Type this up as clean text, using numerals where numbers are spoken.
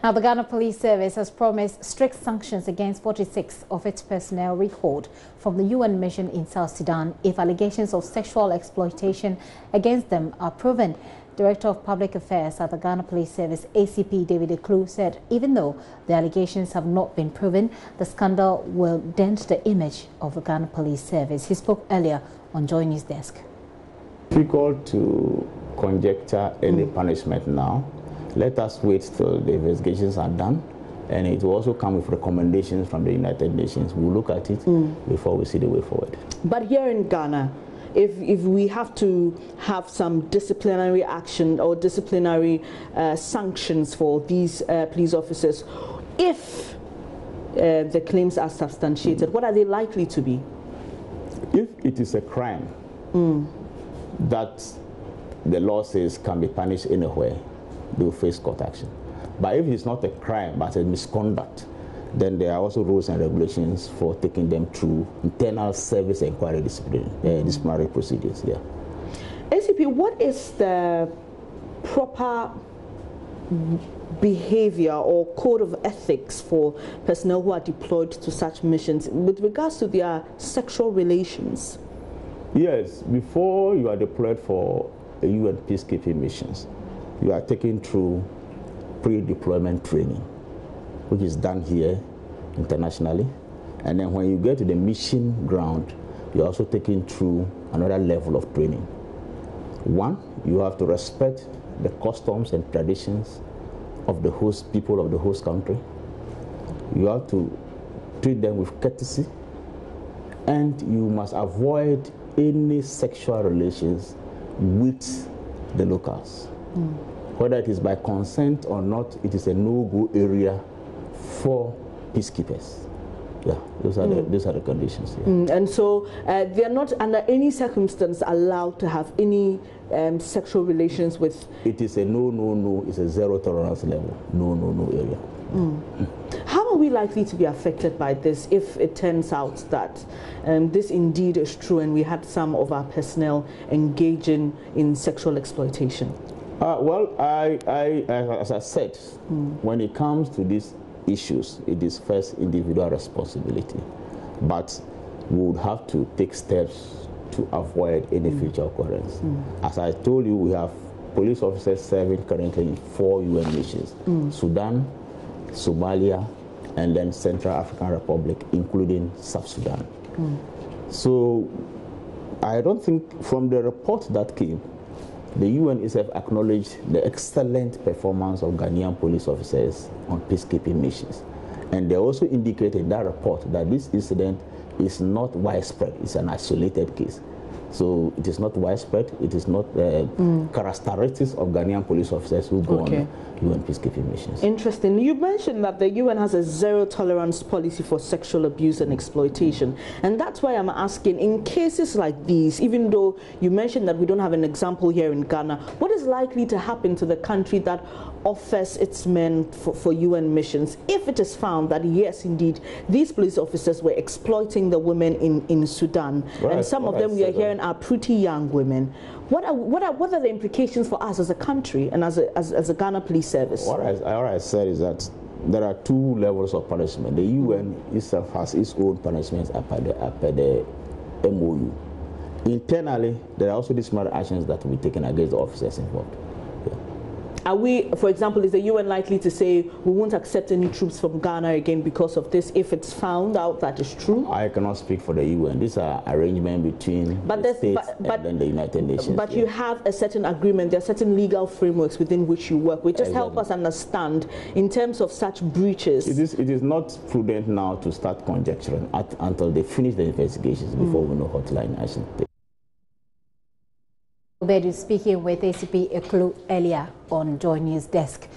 Now, the Ghana Police Service has promised strict sanctions against 46 of its personnel recalled from the UN mission in South Sudan if allegations of sexual exploitation against them are proven. Director of Public Affairs at the Ghana Police Service, ACP David Eklu, said even though the allegations have not been proven, the scandal will dent the image of the Ghana Police Service. He spoke earlier on JoyNews desk. Difficult to conjecture any punishment now. Let us wait till the investigations are done, and it will also come with recommendations from the United Nations. We'll look at it before we see the way forward. But here in Ghana, if we have to have some disciplinary action or disciplinary sanctions for these police officers, if the claims are substantiated, what are they likely to be? If it is a crime that the law says can be punished anywhere, they will face court action. But if it's not a crime but a misconduct, then there are also rules and regulations for taking them through internal service inquiry disciplinary procedures. Yeah. ACP, what is the proper behavior or code of ethics for personnel who are deployed to such missions with regards to their sexual relations? Yes, before you are deployed for a UN peacekeeping missions, you are taken through pre-deployment training, which is done here internationally. And then when you get to the mission ground, you're also taken through another level of training. One, you have to respect the customs and traditions of the host people of the host country. You have to treat them with courtesy, and you must avoid any sexual relations with the locals. Whether it is by consent or not, it is a no-go area for peacekeepers. Yeah, those are the conditions. Yeah. And so they are not under any circumstance allowed to have any sexual relations with... It is a no. It's a zero tolerance level. No area. How are we likely to be affected by this if it turns out that this indeed is true and we had some of our personnel engaging in sexual exploitation? Well, as I said, when it comes to these issues, it is first individual responsibility. But we would have to take steps to avoid any future occurrence. As I told you, we have police officers serving currently in 4 UN missions: Sudan, Somalia, and then Central African Republic, including South Sudan. So I don't think from the report that came, the UN itself acknowledged the excellent performance of Ghanaian police officers on peacekeeping missions. And they also indicated in that report that this incident is not widespread, it's an isolated case. So it is not widespread, it is not characteristics of Ghanaian police officers who go on UN peacekeeping missions. Interesting. You mentioned that the UN has a zero tolerance policy for sexual abuse and exploitation. And that's why I'm asking, in cases like these, even though you mentioned that we don't have an example here in Ghana, what is likely to happen to the country that offers its men for UN missions if it is found that, yes, indeed, these police officers were exploiting the women in Sudan, and some of them we are hearing are pretty young women? What are the implications for us as a country and as a Ghana Police Service? What I said is that there are 2 levels of punishment. The UN itself has its own punishments per the MOU. Internally, there are also disciplinary actions that will be taken against the officers involved. Are we, for example, is the UN likely to say we won't accept any troops from Ghana again because of this if it's found out that is true? I cannot speak for the UN. These are arrangements between the states and then the United Nations. But you have a certain agreement, there are certain legal frameworks within which you work. Which just help us understand in terms of such breaches. It is not prudent now to start conjecturing until they finish the investigations before we know hotline action. Speaking with ACP Eklu earlier on JoyNews desk.